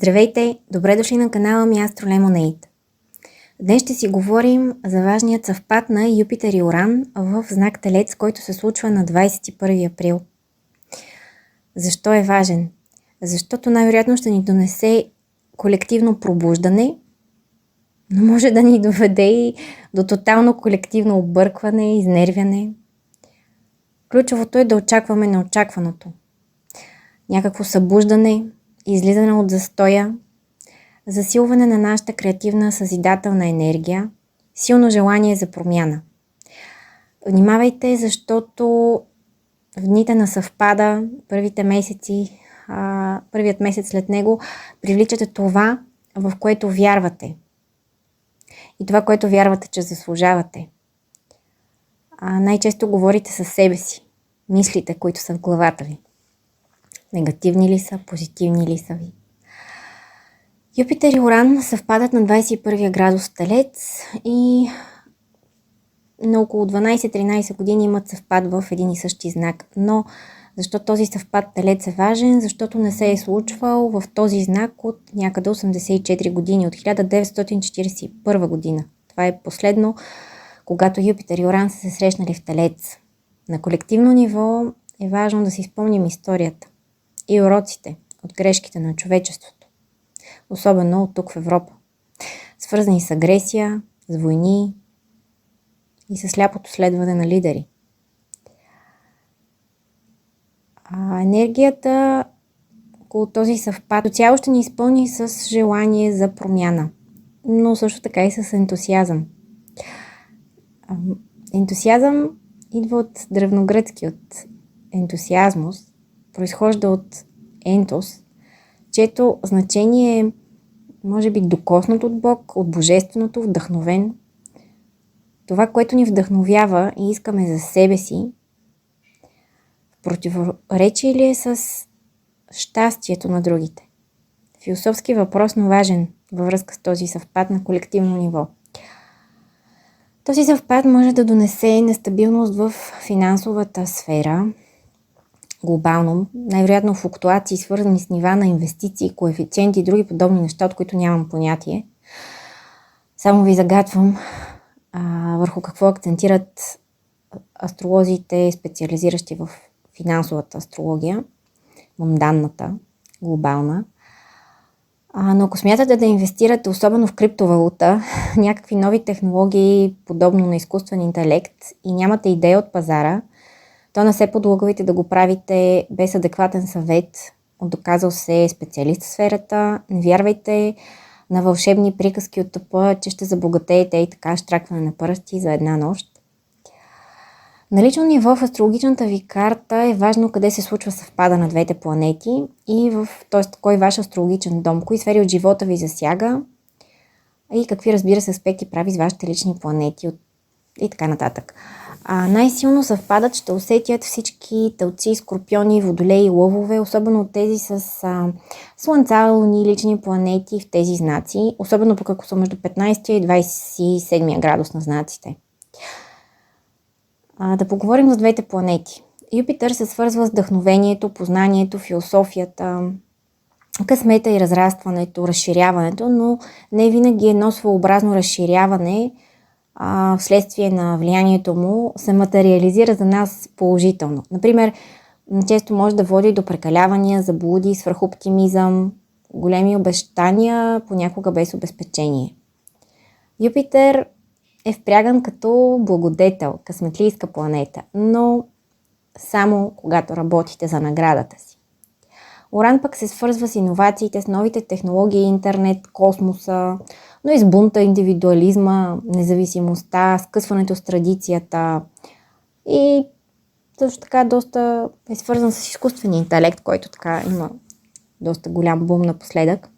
Здравейте! Добре дошли на канала ми Astro Lemonade. Днес ще си говорим за важният съвпад на Юпитер и Уран в знак Телец, който се случва на 21 април. Защо е важен? Защото най-вероятно ще ни донесе колективно пробуждане, но може да ни доведе и до тотално колективно объркване, изнервяне. Ключовото е да очакваме неочакваното. Някакво събуждане, излизане от застоя, засилване на нашата креативна съзидателна енергия, силно желание за промяна. Внимавайте, защото в дните на съвпада, първите месеци, първият месец след него, привличате това, в което вярвате. И това, което вярвате, че заслужавате. Най-често говорите със себе си. Мислите, които са в главата ви. Негативни ли са, позитивни ли са ви? Юпитер и Уран съвпадат на 21 градус Телец и на около 12-13 години имат съвпад в един и същи знак. Но защо този съвпад Телец е важен? Защото не се е случвал в този знак от някъде 84 години, от 1941 година. Това е последно, когато Юпитер и Уран са се срещнали в Телец. На колективно ниво е важно да си спомним историята и уроците от грешките на човечеството, особено от тук в Европа, свързани с агресия, с войни и с сляпото следване на лидери. Енергията около този съвпад до цяло ще ни изпълни с желание за промяна, но също така и с ентусиазъм. Ентусиазъм идва от древногръцки, от ентусиазмус, произхожда от ентос, чието значение е, може би, докоснат от Бог, от божественото, вдъхновен. Това, което ни вдъхновява и искаме за себе си, в противоречие ли е с щастието на другите? Философски въпрос, но важен във връзка с този съвпад на колективно ниво. Този съвпад може да донесе нестабилност в финансовата сфера, глобално, най-вероятно флуктуации, свързани с нива на инвестиции, коефициенти и други подобни неща, от които нямам понятие. Само ви загатвам върху какво акцентират астролозите, специализиращи в финансовата астрология, мунданната, глобална. Но ако смятате да инвестирате, особено в криптовалута, някакви нови технологии, подобно на изкуствен интелект, и нямате идея от пазара, то не се подлъгвайте да го правите без адекватен съвет от доказал се специалист в сферата. Не вярвайте на вълшебни приказки от тъпа, че ще забогатеете и така штракване на пръсти за една нощ. На лично ниво в астрологичната ви карта е важно къде се случва съвпада на двете планети и т.е. кой ваш астрологичен дом, кои сфери от живота ви засяга и какви, разбира се, аспекти прави с вашите лични планети и така нататък. Най-силно съвпадат ще усетят всички телци, скорпиони, водолеи и лъвове, особено тези с слънца, луни, лични планети в тези знаци, особено пък ако са между 15 и 27 градус на знаците. Да поговорим за двете планети. Юпитер се свързва с вдъхновението, познанието, философията, късмета и разрастването, разширяването, но не винаги едно своеобразно разширяване вследствие на влиянието му се материализира за нас положително. Например, често може да води до прекалявания, заблуди, свръхоптимизъм, големи обещания, понякога без обезпечение. Юпитер е впряган като благодетел, късметлийска планета, но само когато работите за наградата си. Уран пък се свързва с иновациите, с новите технологии, интернет, космоса, но и с бунта, индивидуализма, независимостта, скъсването с традицията и също така доста е свързан с изкуствения интелект, който така има доста голям бум напоследък.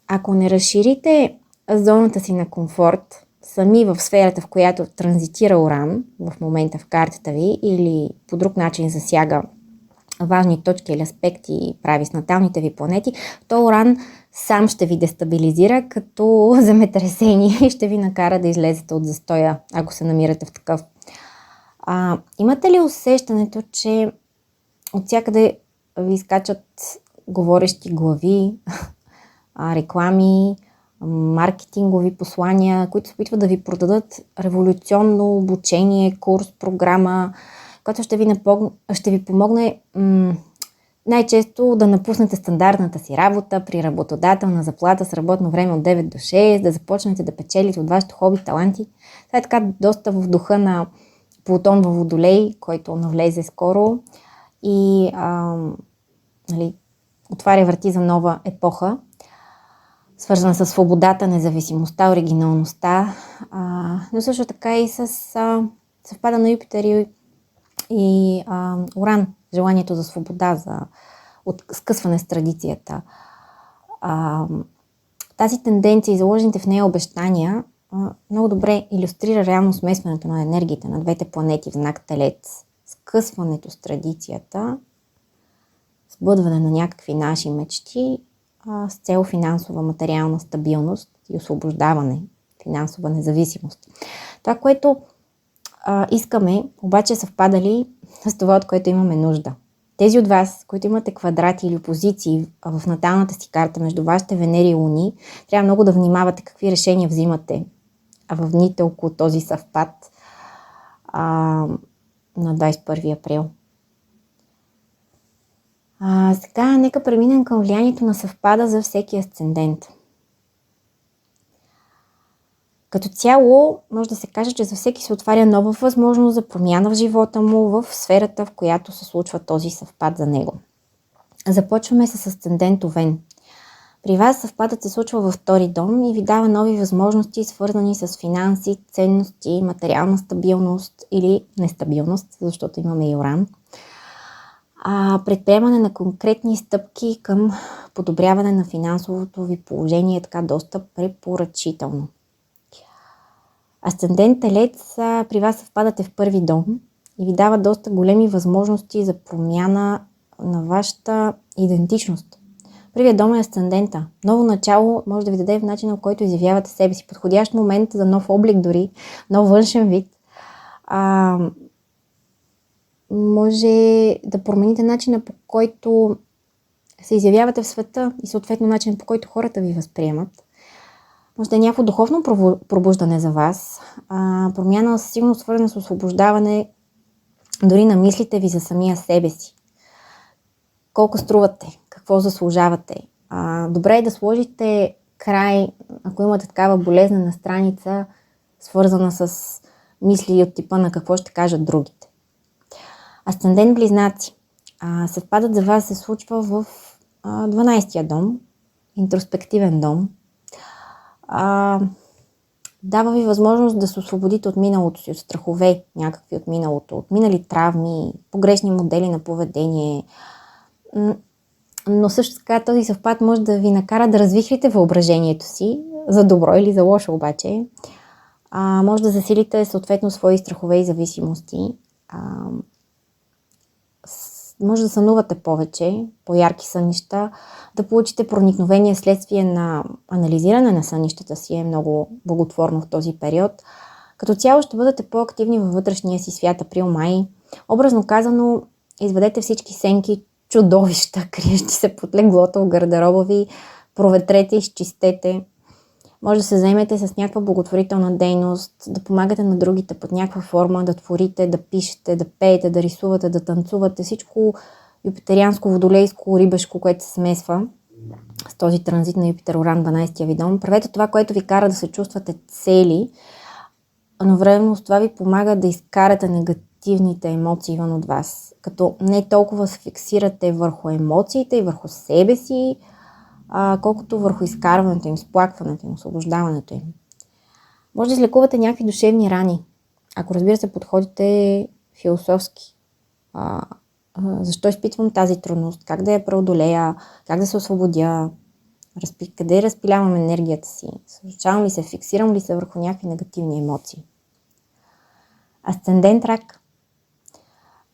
Ако не разширите зоната си на комфорт сами в сферата, в която транзитира Уран в момента в картата ви или по друг начин засяга важни точки или аспекти прави с наталните ви планети, то Уран сам ще ви дестабилизира като земетресение и ще ви накара да излезете от застоя, ако се намирате в такъв. Имате ли усещането, че от всякъде ви изкачат говорещи глави, реклами, маркетингови послания, които се опитват да ви продадат революционно обучение, курс, програма, която ще ви помогне най-често да напуснете стандартната си работа при работодател на заплата с работно време от 9 до 6, да започнете да печелите от вашето хоби, таланти. Това е така доста в духа на Плутон във Водолей, който навлезе скоро и отваря врати за нова епоха, свързана с свободата, независимостта, оригиналността, но също така и с съвпада на Юпитер и Уран, желанието за свобода, за скъсване с традицията. Тази тенденция и заложените в нея обещания много добре илюстрира реално смесването на енергиите на двете планети в знак Телец. Скъсването с традицията, сбъдване на някакви наши мечти с цел финансова, материална стабилност и освобождаване, финансова независимост. Това, което искаме, обаче съвпадали с това, от което имаме нужда. Тези от вас, които имате квадрати или опозиции в наталната си карта между вашите Венери и Луни, трябва много да внимавате какви решения взимате в дните около този съвпад на 21 април. Сега нека преминем към влиянието на съвпада за всеки асцендент. Като цяло, може да се каже, че за всеки се отваря нова възможност за промяна в живота му в сферата, в която се случва този съвпад за него. Започваме с асцендент Овен. При вас съвпадът се случва във втори дом и ви дава нови възможности, свързани с финанси, ценности, материална стабилност или нестабилност, защото имаме и Уран. Предприемане на конкретни стъпки към подобряване на финансовото ви положение е така доста препоръчително. Асцендент Телец при вас съвпадате в първи дом и ви дава доста големи възможности за промяна на вашата идентичност. Първият дом е асцендента. Ново начало може да ви даде в начина, в който изявявате себе си. Подходящ момент за нов облик дори, нов външен вид. Може да промените начина, по който се изявявате в света и съответно начина, по който хората ви възприемат. Може да е някакво духовно пробуждане за вас. Промяна със сигурност свързана с освобождаване дори на мислите ви за самия себе си. Колко струвате, какво заслужавате. Добре е да сложите край, ако имате такава болезнена страница, свързана с мисли от типа на какво ще кажат другите. Асцендент Близнаци. Съвпадът за вас се случва в 12-я дом, интроспективен дом. Дава ви възможност да се освободите от миналото си, от страхове някакви от миналото, от минали травми, погрешни модели на поведение. Но също така този съвпад може да ви накара да развихрите въображението си, за добро или за лошо обаче. Може да засилите съответно свои страхове и зависимости. Може да сънувате повече, по-ярки сънища, да получите проникновение следствие на анализиране на сънищата си е много благотворно в този период. Като цяло ще бъдете по-активни във вътрешния си свят април-май. Образно казано, изведете всички сенки, чудовища, криещи се под леглото в гардероба ви, проветрете, изчистете. Може да се заемете с някаква благотворителна дейност, да помагате на другите под някаква форма, да творите, да пишете, да пеете, да рисувате, да танцувате. Всичко юпитерианско, водолейско, рибешко, което се смесва с този транзит на Юпитер-Уран 12-я ви дом. Правете това, което ви кара да се чувствате цели, но временно с това ви помага да изкарате негативните емоции вън от вас. Като не толкова се фиксирате върху емоциите и върху себе си, колкото върху изкарването им, сплакването им, освобождаването им. Може да излекувате някакви душевни рани, ако разбира се подходите философски. Защо изпитвам тази трудност, как да я преодолея, как да се освободя, къде разпилявам енергията си, случавам ли се, фиксирам ли се върху някакви негативни емоции. Асцендент Рак.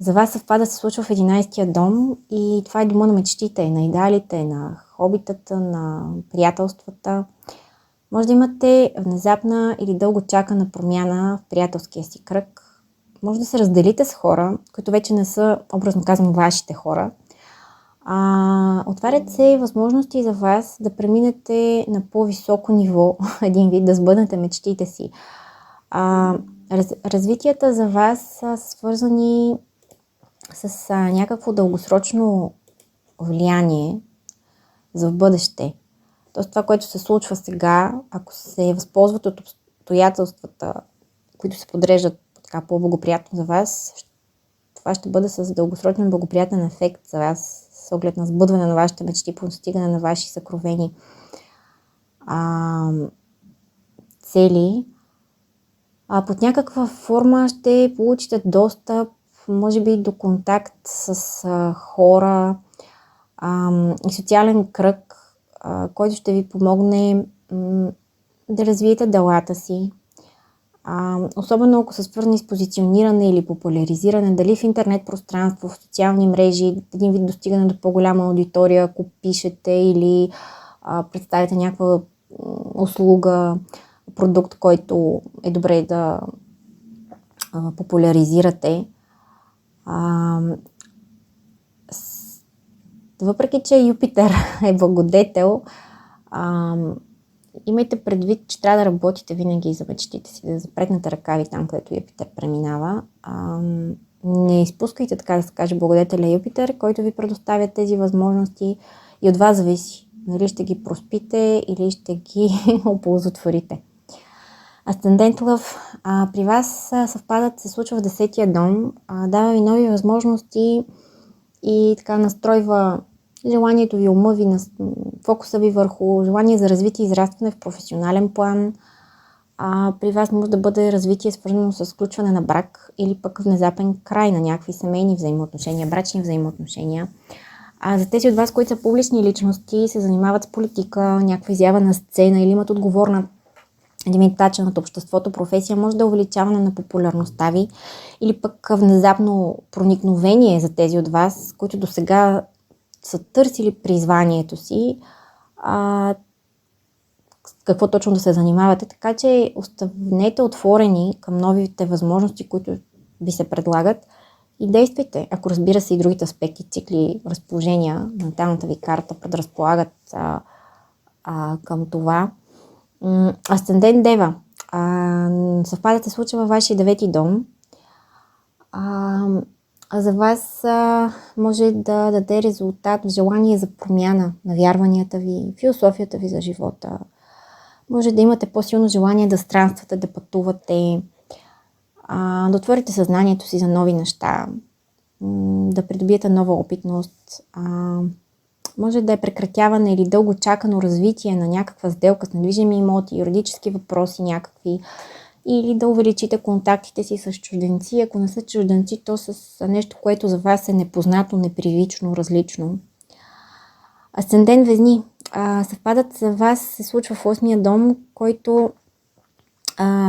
За вас съвпада се случва в 11-я дом и това е дома на мечтите, на идеалите, на хобитата, на приятелствата. Може да имате внезапна или дълго чакана промяна в приятелския си кръг. Може да се разделите с хора, които вече не са, образно казвам, вашите хора. Отварят се възможности за вас да преминете на по-високо ниво, един вид да сбъднете мечтите си. Развитията за вас са свързани с някакво дългосрочно влияние за в бъдеще. Тоест това, което се случва сега, ако се възползват от обстоятелствата, които се подреждат така по-благоприятно за вас, това ще бъде с дългосрочен благоприятен ефект за вас, с оглед на сбъдване на вашите мечти, по достигане на ваши съкровени цели. Под някаква форма ще получите достъп, може би до контакт с хора и социален кръг, който ще ви помогне да развиете делата си. Особено ако са свързани с позициониране или популяризиране, дали в интернет пространство, в социални мрежи, един вид достигане до по-голяма аудитория, ако пишете или представите някаква услуга, продукт, който е добре да популяризирате. Въпреки че Юпитер е благодетел, имайте предвид, че трябва да работите винаги за мечтите си, да запретнете ръкави там, където Юпитер преминава. Не изпускайте, така да се каже, благодетеля Юпитер, който ви предоставя тези възможности и от вас зависи. Дали ще ги проспите или ще ги оползотворите. Асцендент Лъв. При вас съвпадът се случва в 10-я дом, дава ви нови възможности и така настройва желанието ви, ума ви, фокуса ви върху желание за развитие и израстване в професионален план. При вас може да бъде развитие свързано с сключване на брак или пък внезапен край на някакви семейни взаимоотношения, брачни взаимоотношения. За тези от вас, които са публични личности, се занимават с политика, някаква изява на сцена или имат отговорна лимитача над обществото, професия, може да е увеличаване на популярността ви или пък внезапно проникновение за тези от вас, които досега са търсили призванието си, какво точно да се занимавате, така че останете отворени към новите възможности, които ви се предлагат и действайте. Ако разбира се и другите аспекти, цикли, разположения, менталната ви карта предразполагат към това. Асцендент Дева. Съвпадът се случва във вашия 9-ти дом. За вас може да даде резултат в желание за промяна на вярванията ви, философията ви за живота. Може да имате по-силно желание да странствате, да пътувате, да отворите съзнанието си за нови неща, да придобиете нова опитност. Може да е прекратяване или дълго чакано развитие на някаква сделка с недвижими имоти, юридически въпроси някакви, или да увеличите контактите си с чужденци. Ако не са чужденци, то с нещо, което за вас е непознато, непривично, различно. Асцендент Везни. Съвпадът за вас се случва в 8-я дом, който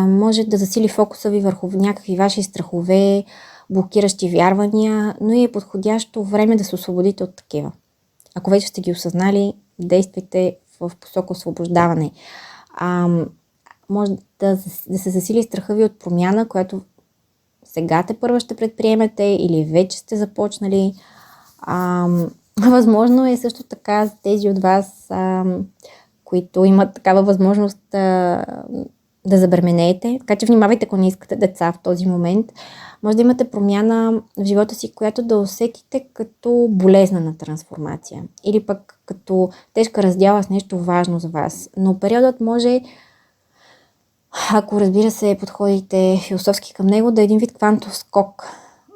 може да засили фокуса ви върху някакви ваши страхове, блокиращи вярвания, но и е подходящо време да се освободите от такива. Ако вече сте ги осъзнали, действайте в посока освобождаване. Може да се засили страха ви от промяна, която сега тепърва ще предприемете или вече сте започнали. Възможно е също така за тези от вас, които имат такава възможност да забременеете. Така че внимавайте, ако не искате деца в този момент. Може да имате промяна в живота си, която да усетите като болезнена трансформация. Или пък като тежка раздяла с нещо важно за вас. Но периодът може, ако разбира се подходите философски към него, да е един вид квантов скок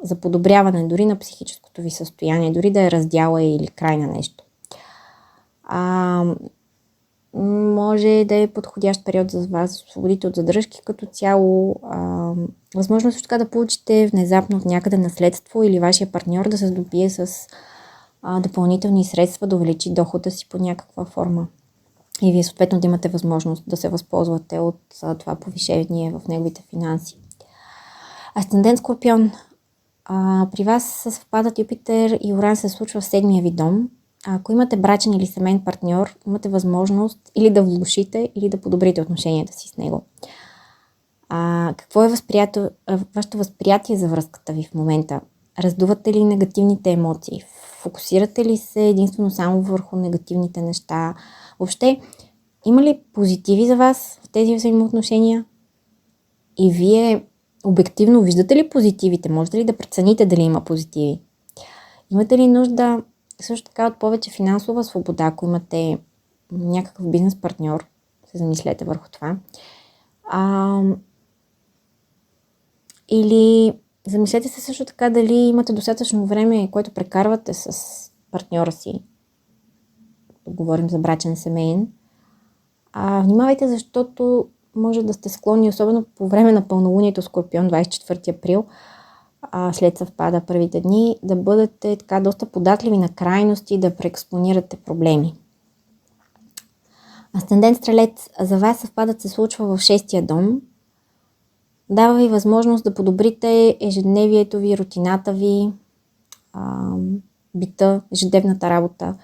за подобряване дори на психическото ви състояние, дори да е раздяла или край на нещо. Може да е подходящ период за вас да се освободите от задръжки като цяло. Възможно също така да получите внезапно от някъде наследство или вашия партньор да се здобие с допълнителни средства, да увеличи дохода си по някаква форма. И вие съответно да имате възможност да се възползвате от това повишение в неговите финанси. Асцендент Скорпион. При вас съвпадат Юпитер и Уран се случва в 7-я ви дом. Ако имате брачен или семейен партньор, имате възможност или да влошите, или да подобрите отношенията си с него. Какво е вашето възприятие за връзката ви в момента? Раздувате ли негативните емоции? Фокусирате ли се единствено само върху негативните неща? Въобще, има ли позитиви за вас в тези взаимоотношения? И вие обективно виждате ли позитивите? Можете ли да прецените дали има позитиви? Имате ли нужда също така от повече финансова свобода, ако имате някакъв бизнес партньор? Се замислете върху това. Или замислете се също така дали имате достатъчно време, което прекарвате с партньора си. Говорим за брачен, семейен. Внимавайте, защото може да сте склонни, особено по време на пълнолунието Скорпион, 24 април, след съвпада първите дни, да бъдете така доста податливи на крайности, да преекспонирате проблеми. Асцендент Стрелец, за вас съвпадът се случва в 6-я дом. Дава ви възможност да подобрите ежедневието ви, рутината ви, бита, ежедневната работа.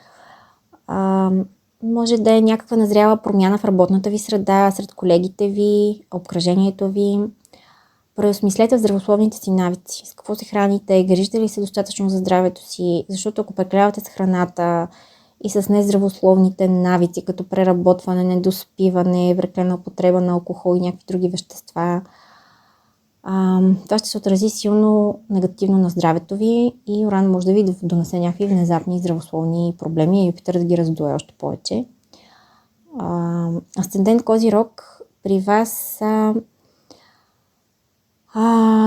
Може да е някаква назряла промяна в работната ви среда, сред колегите ви, обкръжението ви. Преосмислете здравословните си навици. С какво се храните, грижите ли се достатъчно за здравето си, защото ако прекалявате с храната и с нездравословните навици, като преработване, недоспиване, прекалена употреба на алкохол и някакви други вещества, това ще се отрази силно негативно на здравето ви и Уран може да ви донесе някакви внезапни здравословни проблеми и Юпитер да ги раздуе още повече. Асцендент Козирог, при вас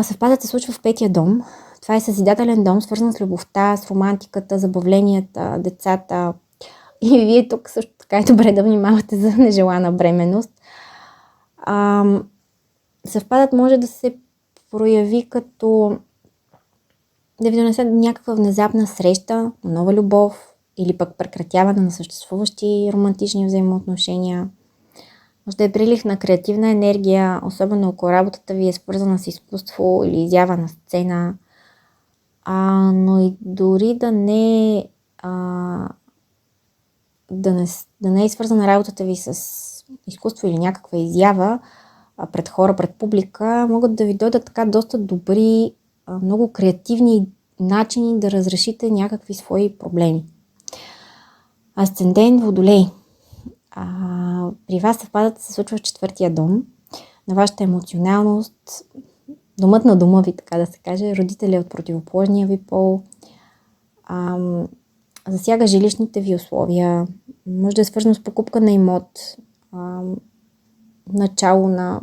съвпадът се случва в 5-я дом. Това е съзидателен дом, свързан с любовта, с романтиката, забавленията, децата. И вие тук също така е добре да внимавате за нежелана бременност. Съвпадът може да се прояви като да ви донесе някаква внезапна среща, нова любов или пък прекратяване на съществуващи романтични взаимоотношения. Може да е прилив на креативна енергия, особено ако работата ви е свързана с изкуство или изява на сцена. Но и дори да не е свързана работата ви с изкуство или някаква изява пред хора, пред публика, могат да ви дойдат така доста добри, много креативни начини да разрешите някакви свои проблеми. Асцендент Водолей. При вас съвпадът се случва в 4-я дом, на вашата емоционалност, домът на дома ви, така да се каже, родители от противоположния ви пол, засяга жилищните ви условия, може да е свързано с покупка на имот, начало на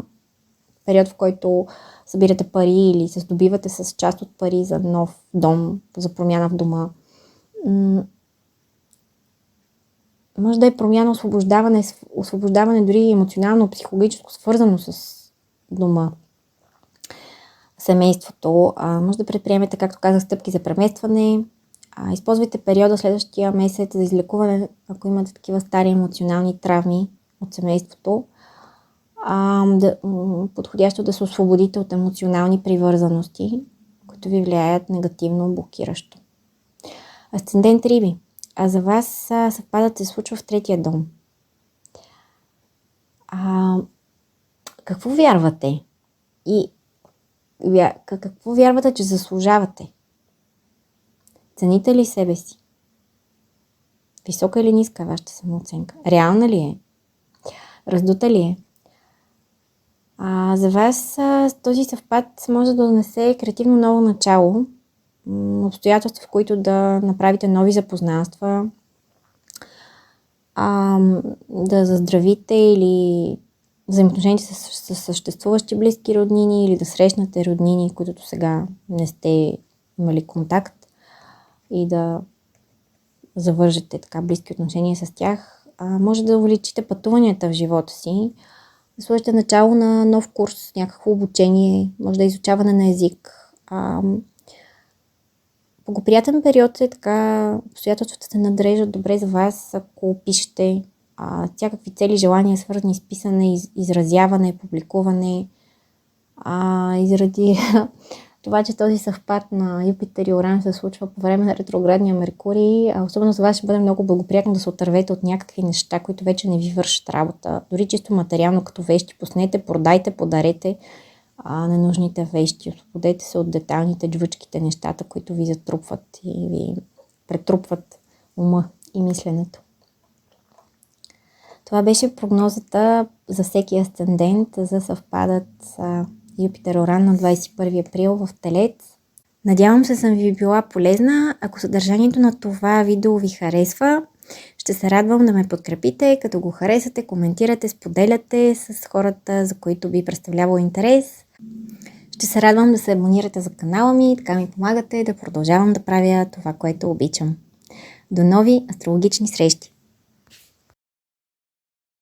период, в който събирате пари или се здобивате с част от пари за нов дом, за промяна в дома. Може да е промяна, освобождаване дори емоционално, психологическо, свързано с дома, семейството. Може да предприемете, както казах, стъпки за преместване. Използвайте периода следващия месец за излекуване, ако имате такива стари емоционални травми от семейството. Подходящо да се освободите от емоционални привързаности, които ви влияят негативно, блокиращо. Асцендент Риби. За вас съвпадът се случва в 3-я дом. Какво вярвате? И какво вярвате, че заслужавате? Цените ли себе си? Висока или ниска е вашата самооценка? Реална ли е? Раздута ли е? За вас този съвпад може да донесе креативно ново начало, обстоятелства, в които да направите нови запознанства, да заздравите или взаимоотношенията с съществуващи близки роднини или да срещнате роднини, които до сега не сте имали контакт и да завържете така близки отношения с тях. Може да увеличите пътуванията в живота си, да сложите начало на нов курс, някакво обучение, може да изучаване на език. Благоприятен период е така, обстоятелствата се надрежат добре за вас, ако пишете всякакви цели, желания, свързани с писане, изразяване, публикуване. И заради това, че този съвпад на Юпитер и Уран се случва по време на ретроградния Меркурий, особено за вас ще бъде много благоприятно да се отървете от някакви неща, които вече не ви вършат работа. Дори чисто материално, като вещи, пуснете, продайте, подарете ненужните вещи. Освободете се от детайлните, джвъчките, нещата, които ви затрупват и ви претрупват ума и мисленето. Това беше прогнозата за всеки асцендент за съвпадът Юпитер-Уран на 21 април в Телец. Надявам се съм ви била полезна. Ако съдържанието на това видео ви харесва, ще се радвам да ме подкрепите, като го харесате, коментирате, споделяте с хората, за които би представлявал интерес. Ще се радвам да се абонирате за канала ми, така ми помагате да продължавам да правя това, което обичам. До нови астрологични срещи!